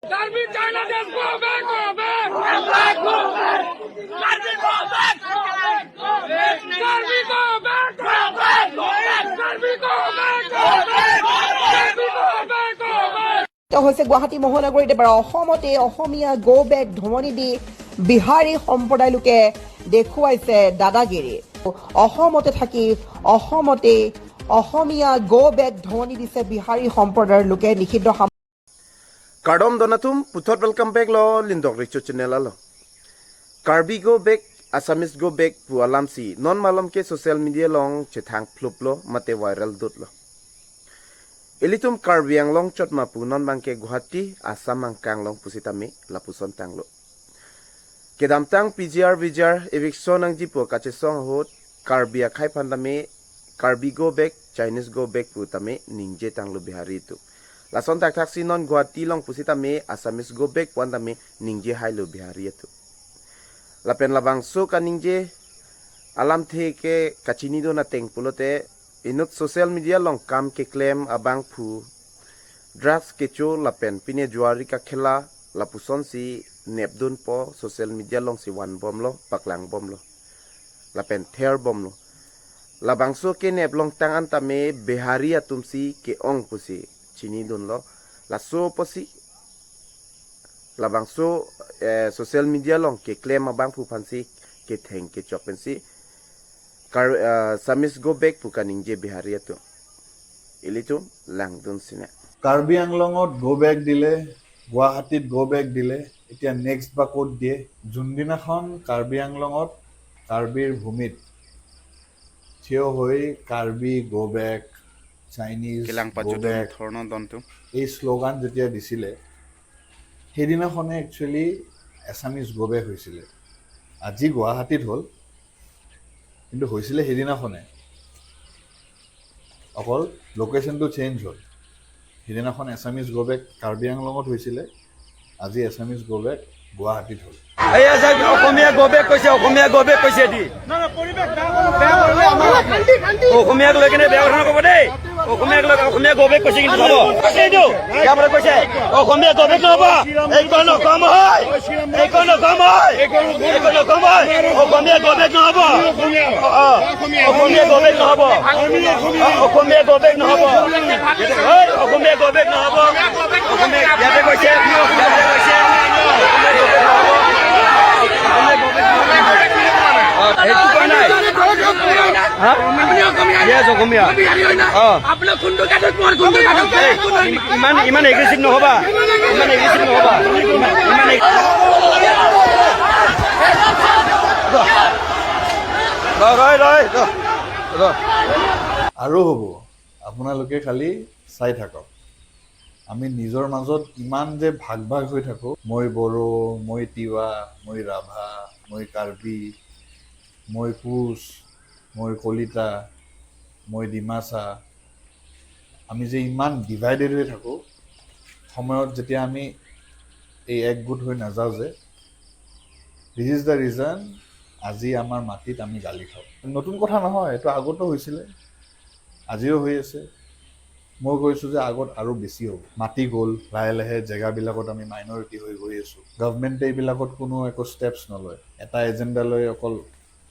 Karbi China just go back, go back, go back, go back. Karbi go back, go back, go back. Karbi go back, go back, go back. Karbi go back, go back, go back. Karbi go back, go back. হৈছে গুৱাহাটী মহানগৰীত এবাৰ অসমতে অসমীয়া go back ধমনি দি বিহাৰী সম্প্ৰদায় লোকে দেখুৱাইছে দাদাগিৰি অসমতে থাকি অসমতে অসমীয়া গো বেক ধমনি দিছে বিহাৰী সম্প্ৰদায়ৰ লোকে নিষিদ্ধ Kardom donatum putot welcome back lo lindok richo channel lo. Karbi go back Assamese go back pu alam si non malum ke social media long chethang flup lo mate viral dot lo. Elitum Karbi ang long chot ma pu non bang ke Guwahati Assam ang kang long pusitami lapuson tang lo. Kedam tang PGR eviction ang jipo kache song hot Karbi akai pandame Karbi go back Chinese go back pu tame ningje tang lo bihari tu. Lason tak taksi non Guwahati long pusita me Assamese go back wanda me ningje hailo bihari itu. Lapen labang so ka ningje alam the ke kachini do na teng pulote inut social media long kam ke claim abang pu drugs ke cho lapen pine juari ka khela lapuson si nepdun po social media long si wan bom lo paklang bom lo lapen ther bom lo labang so ke nep long tang anta me bihari atumsi ke ong pusi chini dun lo la so posi la bang so social media long ke claim abang pu phansi ke theng ke chopensi kar Assamese go back pu kaning je bihari to ilitu lang dun sine কাৰ্বি আংলঙত গো বেক দিলে গুৱাহাটীত গো বেক দিলে এতিয়া next বা ক'ত দিয়ে যোনদিনাখন কাৰ্বি আংলঙত কাৰ্বিৰ ভূমিত থিয় হৈ Karbi go back Chinese go back এই শ্লোগান যেতিয়া দিছিলে সেইদিনাখনে একচুৱেলি এছামিজ গো বেক হৈছিলে আজি গুৱাহাটীত হ'ল কিন্তু হৈছিলে সেইদিনাখনে অকল লোকেশ্যনটো চেঞ্জ হ'ল সেইদিনাখন এছামিজ গো বেক কাৰ্বি আংলঙত হৈছিলে আজি এছামিজ গো বেক গুৱাহাটীত হ'ল অসমীয়া গো বেক কৈছে অসমীয়া গো বেক কৈছে দি অসমীয়াক লৈ কিনে বেয়া কথা নক'ব দেই অসমীয়াক লৈ অসমীয়া গো বেক কৈছে কিন্তু হ'ব কৈছে অসমীয়া গো বেক নহ'ব এইখন নকম হয় এইখন নকম হয় এইখন নকম হয় অসমীয়া গো বেক নহ'ব অসমীয়া গো বেক নহ'ব অসমীয়া গো বেক নহ'ব অসমীয়া গো বেক নহ'ব অসমীয়া ইয়াতে কৈছে ইমান এগ্ৰেছিভ নহবা ইমান এগ্ৰেছিভ নহবা আৰু হ'ব আপোনালোকে খালি চাই থাকক আমি নিজৰ মাজত ইমান যে ভাগ ভাগ হৈ থাকোঁ মই বড়ো মই তিৱা মই ৰাভা মই কাৰ্বি মই কোচ মই কলিতা মই ডিমাচা আমি যে ইমান ডিভাইডেড হৈ থাকোঁ সময়ত যেতিয়া আমি এই একগোট হৈ নাযাওঁ যে দিছ ইজ দ্য ৰিজন আজি আমাৰ মাটিত আমি গালি খাওঁ নতুন কথা নহয় এইটো আগতো হৈছিলে আজিও হৈ আছে মই কৈছোঁ যে আগত আৰু বেছি হ'ব মাটি গ'ল লাহে লাহে জেগাবিলাকত আমি মাইনৰিটি হৈ গৈ আছোঁ গভৰ্ণমেণ্টে এইবিলাকত কোনো একো ষ্টেপছ নলয় এটা এজেণ্ডা লৈ অকল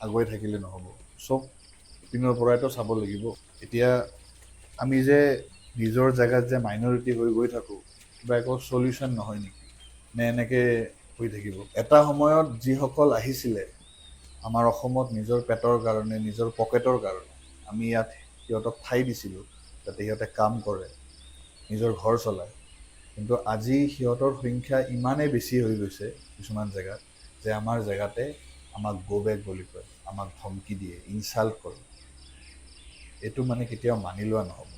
আগুৱাই থাকিলে নহ'ব চব পিনৰ পৰাইতো চাব লাগিব এতিয়া আমি যে নিজৰ জেগাত যে মাইনৰিটি হৈ গৈ থাকোঁ কিবা একো চলিউশ্যন নহয় নেকি নে এনেকৈ হৈ থাকিব এটা সময়ত যিসকল আহিছিলে আমাৰ অসমত নিজৰ পেটৰ কাৰণে নিজৰ পকেটৰ কাৰণে আমি ইয়াত সিহঁতক ঠাই দিছিলোঁ যাতে সিহঁতে কাম কৰে নিজৰ ঘৰ চলায় কিন্তু আজি সিহঁতৰ সংখ্যা ইমানেই বেছি হৈ গৈছে কিছুমান জেগাত যে আমাৰ জেগাতে আমাক গো বেক বুলি কয় আমাক ধমকি দিয়ে ইনচাল্ট কৰে এইটো মানে কেতিয়াও মানি লোৱা নহ'ব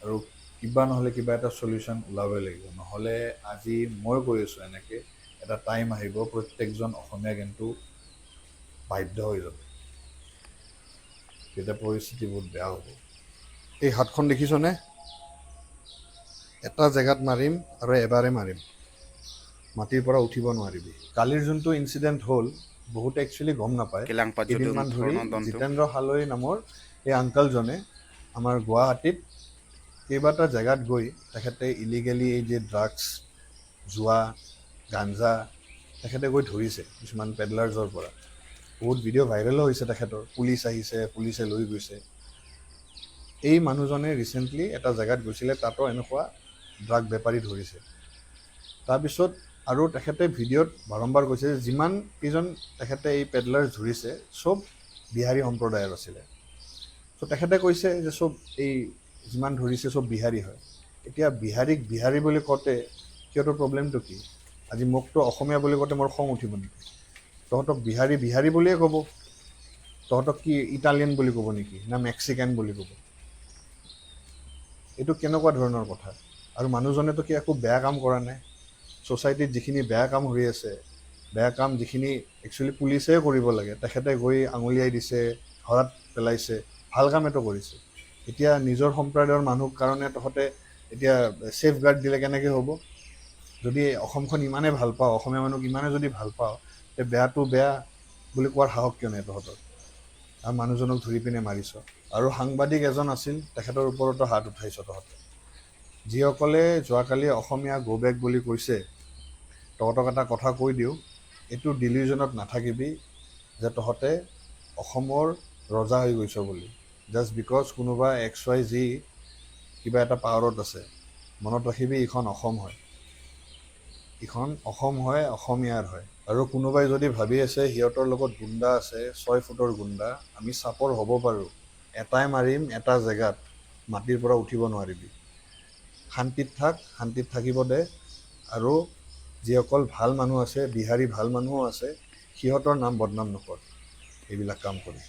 আৰু কিবা নহ'লে কিবা এটা চলিউশ্যন ওলাবই লাগিব নহ'লে আজি মই কৈ আছোঁ এনেকৈ এটা টাইম আহিব প্ৰত্যেকজন অসমীয়া কিন্তু বাধ্য হৈ যাব তেতিয়া পৰিস্থিতি বহুত বেয়া হ'ব এই হাতখন দেখিছনে এটা জেগাত মাৰিম আৰু এবাৰে মাৰিম মাটিৰ পৰা উঠিব নোৱাৰিবি কালিৰ যোনটো ইনচিডেণ্ট হ'ল বহুতে একচুৱেলি গম নাপায় কেইদিনমান ধৰি জিতেন্দ্ৰ হালৈ নামৰ এই আংকলজনে আমাৰ গুৱাহাটীত কেইবাটা জেগাত গৈ তেখেতে ইলিগেলি এই যে ড্ৰাগছ জুৱা গাঞ্জা তেখেতে গৈ ধৰিছে কিছুমান পেডলাৰ্ছৰ পৰা বহুত ভিডিঅ' ভাইৰেলো হৈছে তেখেতৰ পুলিচ আহিছে পুলিচে লৈ গৈছে এই মানুহজনে ৰিচেণ্টলি এটা জেগাত গৈছিলে তাতো এনেকুৱা ড্ৰাগ বেপাৰী ধৰিছে তাৰপিছত আৰু তেখেতে ভিডিঅ'ত বাৰম্বাৰ কৈছে যে যিমান কেইজন তেখেতে এই পেডলাৰ্ছ ধৰিছে চব বিহাৰী সম্প্ৰদায়ৰ আছিলে চ' তেখেতে কৈছে যে চব এই যিমান ধৰিছে চব বিহাৰী হয় এতিয়া বিহাৰীক বিহাৰী বুলি কওঁতে সিহঁতৰ প্ৰব্লেমটো কি আজি মোকতো অসমীয়া বুলি কওঁতে মোৰ খং উঠিব নেকি তহঁতক বিহাৰী বিহাৰী বুলিয়ে ক'ব তহঁতক কি ইটালিয়ান বুলি ক'ব নেকি না মেক্সিকান বুলি ক'ব এইটো কেনেকুৱা ধৰণৰ কথা আৰু মানুহজনেতো কি একো বেয়া কাম কৰা নাই ছ'চাইটিত যিখিনি বেয়া কাম হৈ আছে বেয়া কাম যিখিনি একচুৱেলি পুলিচে কৰিব লাগে তেখেতে গৈ আঙুলিয়াই দিছে ধৰাত পেলাইছে ভাল কাম এইটো কৰিছে এতিয়া নিজৰ সম্প্ৰদায়ৰ মানুহ কাৰণে তহঁতে এতিয়া ছেফ গাৰ্ড দিলে কেনেকৈ হ'ব যদি অসমখন ইমানে ভাল পাওঁ অসমীয়া মানুহক ইমানে যদি ভাল পাওঁ তে বেয়াটো বেয়া বুলি কোৱাৰ সাহস কিয় নাই তহঁতৰ আৰু মানুহজনক ধৰি পিনে মাৰিছ আৰু সাংবাদিক এজন আছিল তেখেতৰ ওপৰতো হাত উঠাইছ তহঁতে যিসকলে যোৱাকালি অসমীয়া গো বেক বুলি কৈছে তহঁতক এটা কথা কৈ দিওঁ এইটো ডিলিউজনত নাথাকিবি যে তহঁতে অসমৰ ৰজা হৈ গৈছ বুলি জাষ্ট বিকজ কোনোবা XYZ কিবা এটা পাৱাৰত আছে মনত ৰাখিবি এইখন অসম হয় এইখন অসম হয় অসমীয়াৰ হয় আৰু কোনোবাই যদি ভাবি আছে সিহঁতৰ লগত গুণ্ডা আছে 6 ফুটৰ গুণ্ডা আমি চাপৰ হ'ব পাৰোঁ এটাই মাৰিম এটা জেগাত মাটিৰ পৰা উঠিব নোৱাৰিবি শান্তিত থাক শান্তিত থাকিব দে আৰু যিসকল ভাল মানুহ আছে বিহাৰী ভাল মানুহো আছে সিহঁতৰ নাম বদনাম নকৰ এইবিলাক কাম কৰি